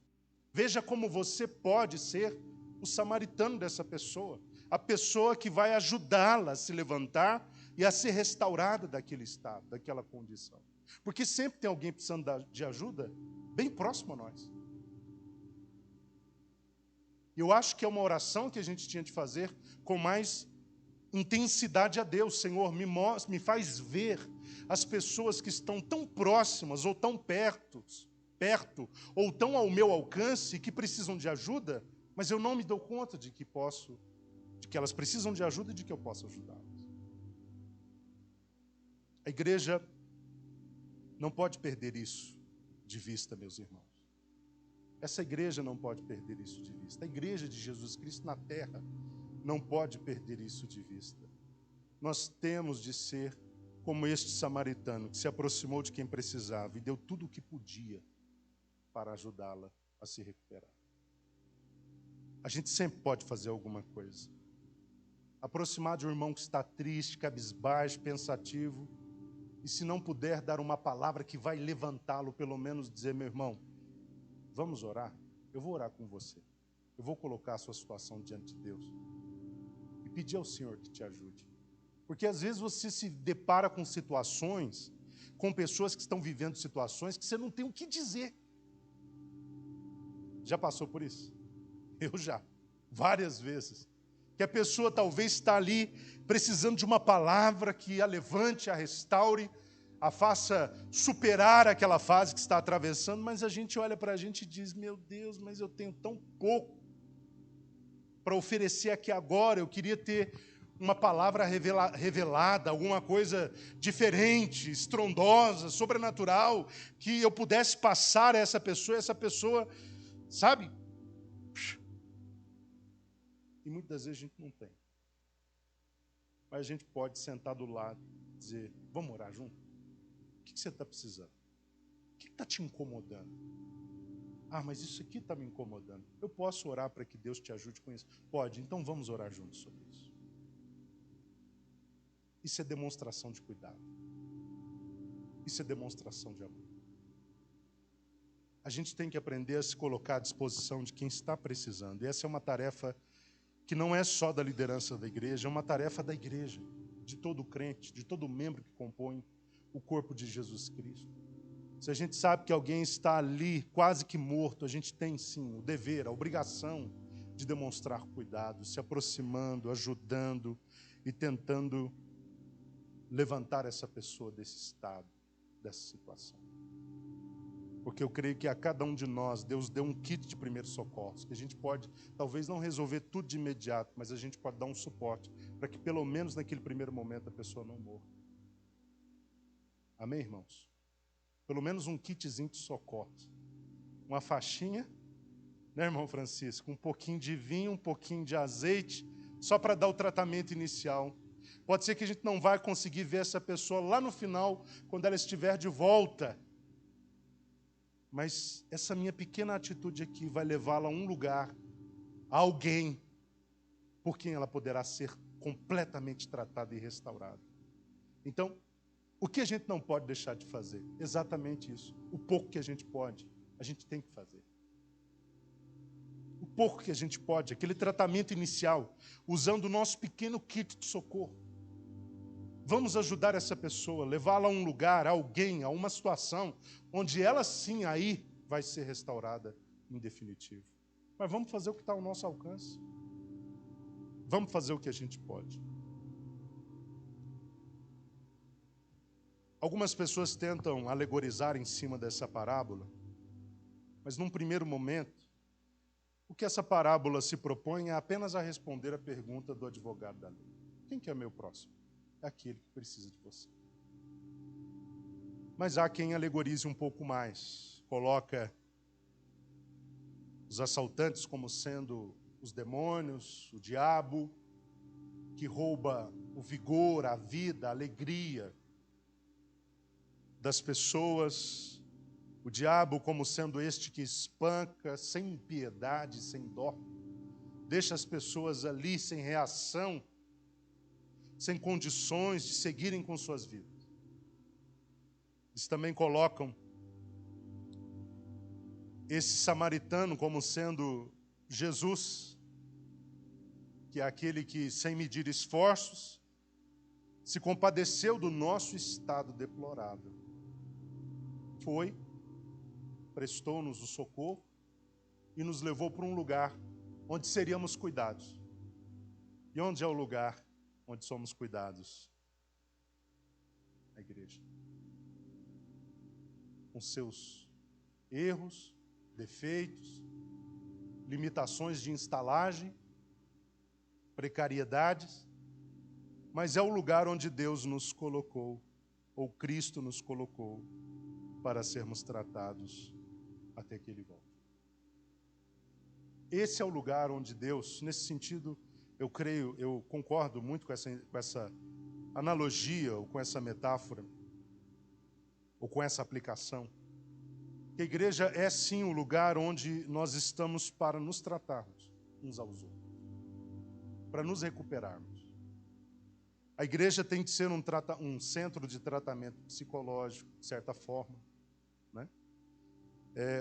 A: Veja como você pode ser o samaritano dessa pessoa, a pessoa que vai ajudá-la a se levantar e a ser restaurada daquele estado, daquela condição. Porque sempre tem alguém precisando de ajuda bem próximo a nós. Eu acho que é uma oração que a gente tinha de fazer com mais intensidade a Deus. Senhor, me faz ver as pessoas que estão tão próximas ou tão perto, ou tão ao meu alcance, que precisam de ajuda, mas eu não me dou conta de que elas precisam de ajuda e de que eu posso ajudá-las. A igreja não pode perder isso de vista, meus irmãos. Essa igreja não pode perder isso de vista. A igreja de Jesus Cristo na terra não pode perder isso de vista. Nós temos de ser como este samaritano, que se aproximou de quem precisava e deu tudo o que podia para ajudá-la a se recuperar. A gente sempre pode fazer alguma coisa. Aproximar de um irmão que está triste, cabisbaixo, pensativo, e se não puder dar uma palavra que vai levantá-lo, pelo menos dizer: meu irmão, vamos orar? Eu vou orar com você. Eu vou colocar a sua situação diante de Deus e pedir ao Senhor que te ajude. Porque às vezes você se depara com situações, com pessoas que estão vivendo situações que você não tem o que dizer. Já passou por isso? Eu já, várias vezes. que a pessoa talvez está ali precisando de uma palavra que a levante, a restaure, a faça superar aquela fase que está atravessando, mas a gente olha para a gente e diz, meu Deus, mas eu tenho tão pouco para oferecer aqui agora, eu queria ter uma palavra revelada, alguma coisa diferente, estrondosa, sobrenatural, que eu pudesse passar a essa pessoa, sabe? E muitas vezes a gente não tem. Mas a gente pode sentar do lado e dizer, vamos orar junto? O que você está precisando? O que está te incomodando? Ah, mas isso aqui está me incomodando. Eu posso orar para que Deus te ajude com isso? Pode, então vamos orar juntos sobre isso. Isso é demonstração de cuidado. Isso é demonstração de amor. A gente tem que aprender a se colocar à disposição de quem está precisando. E essa é uma tarefa que não é só da liderança da igreja, é uma tarefa da igreja, de todo crente, de todo membro que compõe o corpo de Jesus Cristo. Se a gente sabe que alguém está ali quase que morto, a gente tem sim o dever, a obrigação de demonstrar cuidado, se aproximando, ajudando e tentando levantar essa pessoa desse estado, dessa situação. Porque eu creio que a cada um de nós, Deus deu um kit de primeiros socorros, que a gente pode, talvez não resolver tudo de imediato, mas a gente pode dar um suporte, para que pelo menos naquele primeiro momento a pessoa não morra. Amém, irmãos? Pelo menos um kitzinho de socorros. Uma faixinha, né, irmão Francisco? Um pouquinho de vinho, um pouquinho de azeite, só para dar o tratamento inicial. Pode ser que a gente não vai conseguir ver essa pessoa lá no final, quando ela estiver de volta. Mas essa minha pequena atitude aqui vai levá-la a um lugar, a alguém, por quem ela poderá ser completamente tratada e restaurada. Então, o que a gente não pode deixar de fazer? Exatamente isso. O pouco que a gente pode, a gente tem que fazer. O pouco que a gente pode, aquele tratamento inicial, usando o nosso pequeno kit de socorro. Vamos ajudar essa pessoa, levá-la a um lugar, a alguém, a uma situação, onde ela sim aí vai ser restaurada em definitivo. Mas vamos fazer o que está ao nosso alcance. Vamos fazer o que a gente pode. Algumas pessoas tentam alegorizar em cima dessa parábola, mas num primeiro momento, o que essa parábola se propõe é apenas a responder a pergunta do advogado da lei. Quem que é meu próximo? É aquele que precisa de você. Mas há quem alegorize um pouco mais, coloca os assaltantes como sendo os demônios, o diabo, que rouba o vigor, a vida, a alegria das pessoas, o diabo como sendo este que espanca sem piedade, sem dó, deixa as pessoas ali sem reação, sem condições de seguirem com suas vidas. Eles também colocam esse samaritano como sendo Jesus, que é aquele que, sem medir esforços, se compadeceu do nosso estado deplorável. Foi, prestou-nos o socorro e nos levou para um lugar onde seríamos cuidados. E onde é o lugar onde somos cuidados? A igreja. Com seus erros, defeitos, limitações de instalagem, precariedades, mas é o lugar onde Deus nos colocou, ou Cristo nos colocou, para sermos tratados até que Ele volte. Esse é o lugar onde Deus, nesse sentido, eu creio, eu concordo muito com essa analogia, ou com essa metáfora, ou com essa aplicação. Que a igreja é sim o lugar onde nós estamos para nos tratarmos uns aos outros, para nos recuperarmos. A igreja tem que ser um centro de tratamento psicológico, de certa forma, né?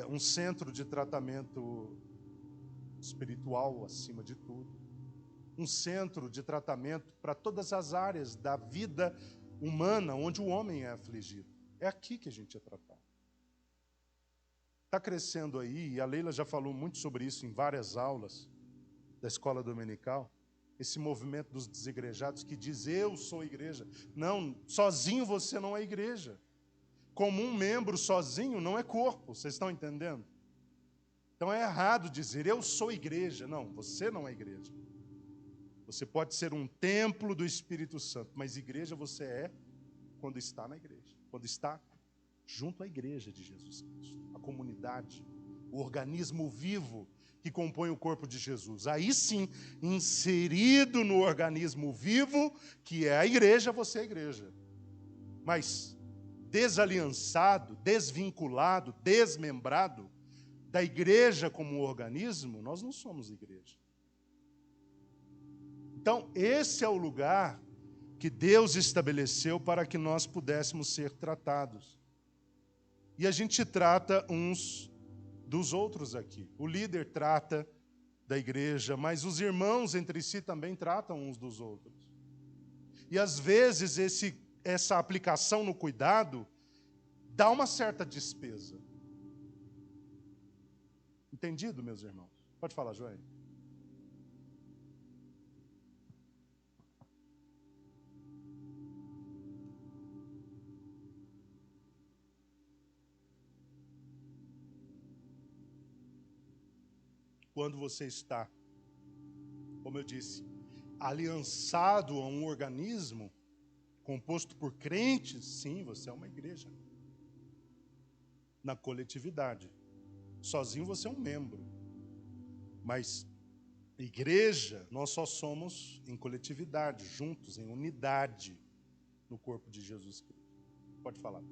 A: Um centro de tratamento espiritual, acima de tudo. Um centro de tratamento para todas as áreas da vida humana, onde o homem é afligido. É aqui que a gente é tratado. Está crescendo aí, e a Leila já falou muito sobre isso em várias aulas da escola dominical, esse movimento dos desigrejados que diz, eu sou igreja. Não, sozinho você não é igreja. Como um membro sozinho não é corpo, vocês estão entendendo? Então é errado dizer, eu sou igreja. Não, você não é igreja. Você pode ser um templo do Espírito Santo, mas igreja você é quando está na igreja, quando está junto à igreja de Jesus Cristo, a comunidade, o organismo vivo que compõe o corpo de Jesus. Aí sim, inserido no organismo vivo, que é a igreja, você é a igreja. Mas desaliançado, desvinculado, desmembrado da igreja como um organismo, nós não somos igreja. Então, esse é o lugar que Deus estabeleceu para que nós pudéssemos ser tratados. E a gente trata uns dos outros aqui. O líder trata da igreja, mas os irmãos entre si também tratam uns dos outros. E às vezes essa aplicação no cuidado dá uma certa despesa. Entendido, meus irmãos? Pode falar, João. Quando você está, como eu disse, aliançado a um organismo composto por crentes, sim, você é uma igreja. Na coletividade. Sozinho você é um membro. Mas igreja, nós só somos em coletividade, juntos, em unidade, no corpo de Jesus Cristo. Pode falar.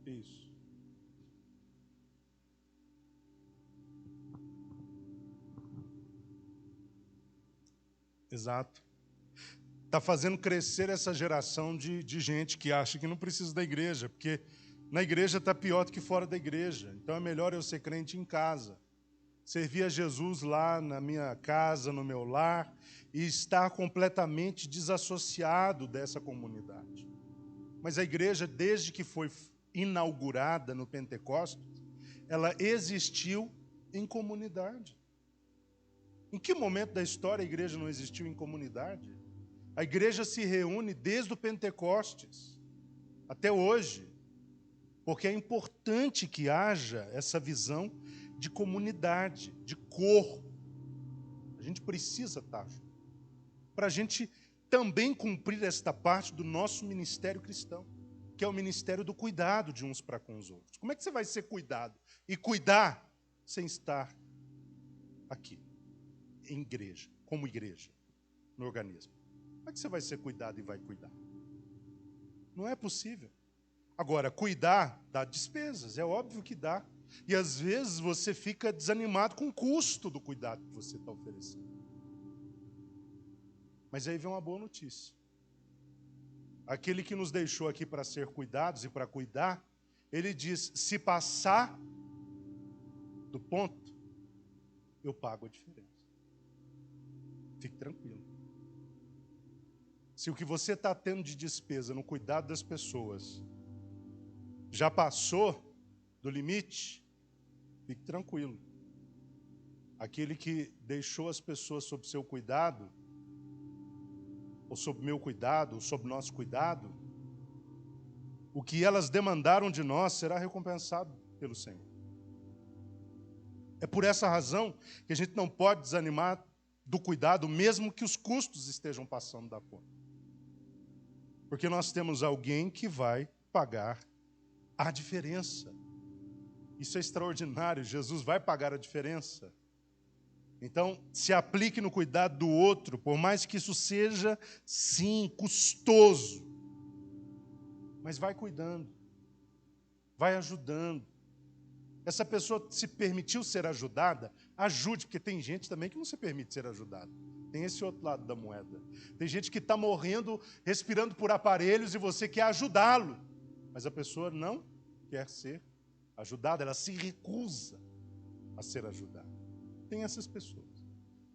A: Isso. Exato. Está fazendo crescer essa geração de gente que acha que não precisa da igreja, porque na igreja está pior do que fora da igreja. Então é melhor eu ser crente em casa, servir a Jesus lá na minha casa, no meu lar, e estar completamente desassociado dessa comunidade. Mas a igreja, desde que foi inaugurada no Pentecostes, ela existiu em comunidade. Em que momento da história a igreja não existiu em comunidade? A igreja se reúne desde o Pentecostes até hoje, porque é importante que haja essa visão de comunidade, de corpo. A gente precisa estar junto, para a gente também cumprir esta parte do nosso ministério cristão, que é o ministério do cuidado de uns para com os outros. Como é que você vai ser cuidado e cuidar sem estar aqui, em igreja, como igreja, no organismo? Como é que você vai ser cuidado e vai cuidar? Não é possível. Agora, cuidar dá despesas, é óbvio que dá. E às vezes você fica desanimado com o custo do cuidado que você está oferecendo. Mas aí vem uma boa notícia. Aquele que nos deixou aqui para ser cuidados e para cuidar, ele diz, se passar do ponto, eu pago a diferença. Fique tranquilo. Se o que você está tendo de despesa no cuidado das pessoas já passou do limite, fique tranquilo. Aquele que deixou as pessoas sob seu cuidado, ou sob meu cuidado, ou sob nosso cuidado, o que elas demandaram de nós será recompensado pelo Senhor. É por essa razão que a gente não pode desanimar do cuidado, mesmo que os custos estejam passando da conta. Porque nós temos alguém que vai pagar a diferença. Isso é extraordinário, Jesus vai pagar a diferença. Então, se aplique no cuidado do outro, por mais que isso seja, sim, custoso. Mas vai cuidando, vai ajudando. Essa pessoa se permitiu ser ajudada, ajude, porque tem gente também que não se permite ser ajudada. Tem esse outro lado da moeda. Tem gente que está morrendo, respirando por aparelhos e você quer ajudá-lo. Mas a pessoa não quer ser ajudada, ela se recusa a ser ajudada. Tem essas pessoas.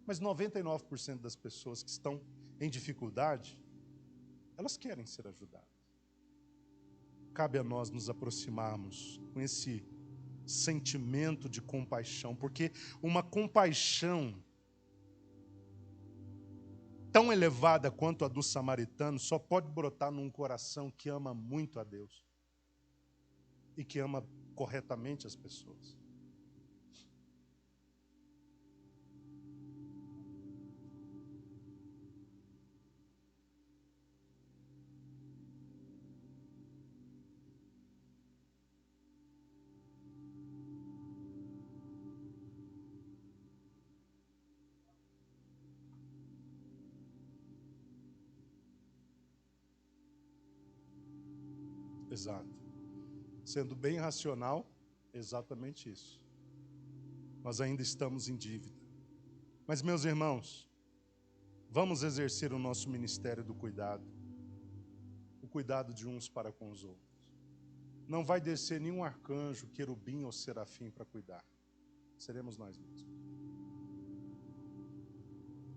A: Mas 99% das pessoas que estão em dificuldade, elas querem ser ajudadas. Cabe a nós nos aproximarmos com esse sentimento de compaixão, porque uma compaixão tão elevada quanto a do samaritano só pode brotar num coração que ama muito a Deus e que ama corretamente as pessoas. Exato. Sendo bem racional, exatamente isso. Nós ainda estamos em dívida. Mas, meus irmãos, vamos exercer o nosso ministério do cuidado. O cuidado de uns para com os outros. Não vai descer nenhum arcanjo, querubim ou serafim para cuidar. Seremos nós mesmos.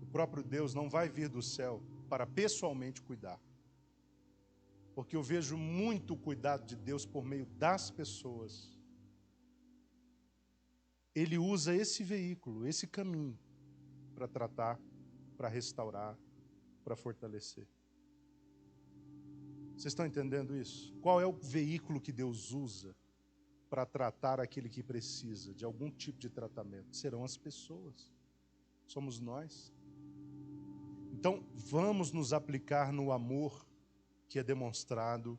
A: O próprio Deus não vai vir do céu para pessoalmente cuidar. Porque eu vejo muito o cuidado de Deus por meio das pessoas. Ele usa esse veículo, esse caminho, para tratar, para restaurar, para fortalecer. Vocês estão entendendo isso? Qual é o veículo que Deus usa para tratar aquele que precisa de algum tipo de tratamento? Serão as pessoas. Somos nós. Então, vamos nos aplicar no amor que é demonstrado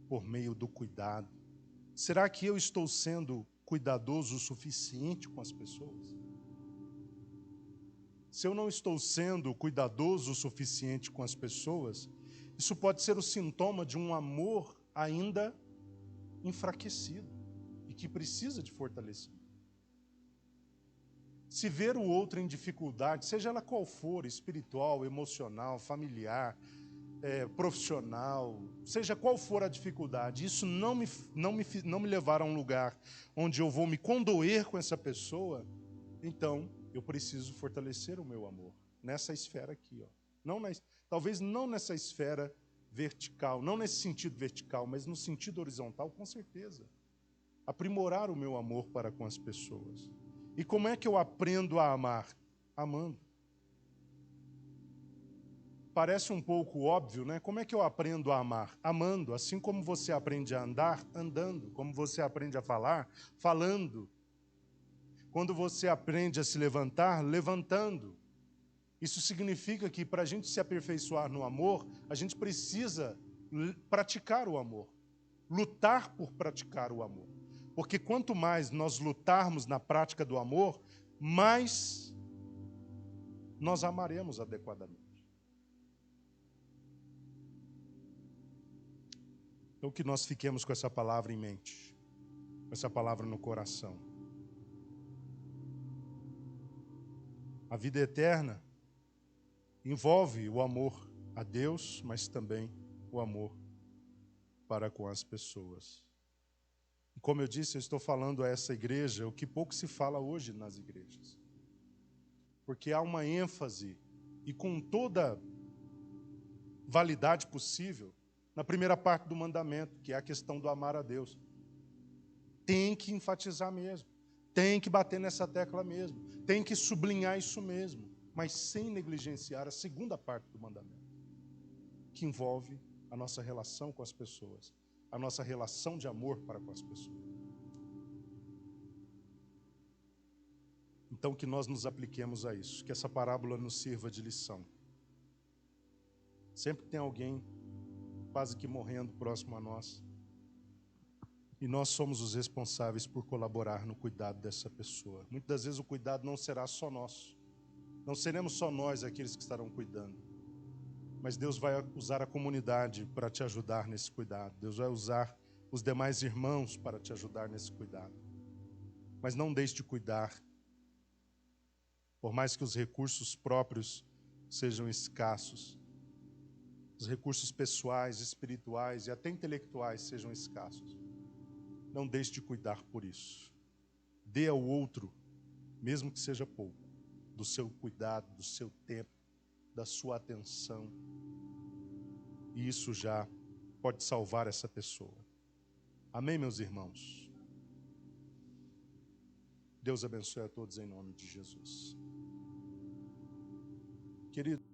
A: por meio do cuidado. Será que eu estou sendo cuidadoso o suficiente com as pessoas? Se eu não estou sendo cuidadoso o suficiente com as pessoas, isso pode ser o sintoma de um amor ainda enfraquecido e que precisa de fortalecimento. Se ver o outro em dificuldade, seja ela qual for, espiritual, emocional, familiar, profissional, seja qual for a dificuldade, isso não me levar a um lugar onde eu vou me condoer com essa pessoa, então eu preciso fortalecer o meu amor nessa esfera aqui, ó. Talvez não nessa esfera vertical, não nesse sentido vertical, mas no sentido horizontal, com certeza. Aprimorar o meu amor para com as pessoas. E como é que eu aprendo a amar? Amando. Parece um pouco óbvio, né? Como é que eu aprendo a amar? Amando, assim como você aprende a andar, andando. Como você aprende a falar, falando. Quando você aprende a se levantar, levantando. Isso significa que para a gente se aperfeiçoar no amor, a gente precisa praticar o amor. Lutar por praticar o amor. Porque quanto mais nós lutarmos na prática do amor, mais nós amaremos adequadamente. Então, que nós fiquemos com essa palavra em mente, com essa palavra no coração. A vida eterna envolve o amor a Deus, mas também o amor para com as pessoas. E como eu disse, eu estou falando a essa igreja o que pouco se fala hoje nas igrejas. Porque há uma ênfase, e com toda validade possível, na primeira parte do mandamento, que é a questão do amar a Deus. Tem que enfatizar mesmo. Tem que bater nessa tecla mesmo. Tem que sublinhar isso mesmo. Mas sem negligenciar a segunda parte do mandamento, que envolve a nossa relação com as pessoas. A nossa relação de amor para com as pessoas. Então, que nós nos apliquemos a isso. Que essa parábola nos sirva de lição. Sempre tem alguém quase que morrendo próximo a nós. E nós somos os responsáveis por colaborar no cuidado dessa pessoa. Muitas das vezes o cuidado não será só nosso. Não seremos só nós aqueles que estarão cuidando. Mas Deus vai usar a comunidade para te ajudar nesse cuidado. Deus vai usar os demais irmãos para te ajudar nesse cuidado. Mas não deixe de cuidar. Por mais que os recursos próprios sejam escassos, os recursos pessoais, espirituais e até intelectuais sejam escassos. Não deixe de cuidar por isso. Dê ao outro, mesmo que seja pouco, do seu cuidado, do seu tempo, da sua atenção. E isso já pode salvar essa pessoa. Amém, meus irmãos? Deus abençoe a todos em nome de Jesus. Querido,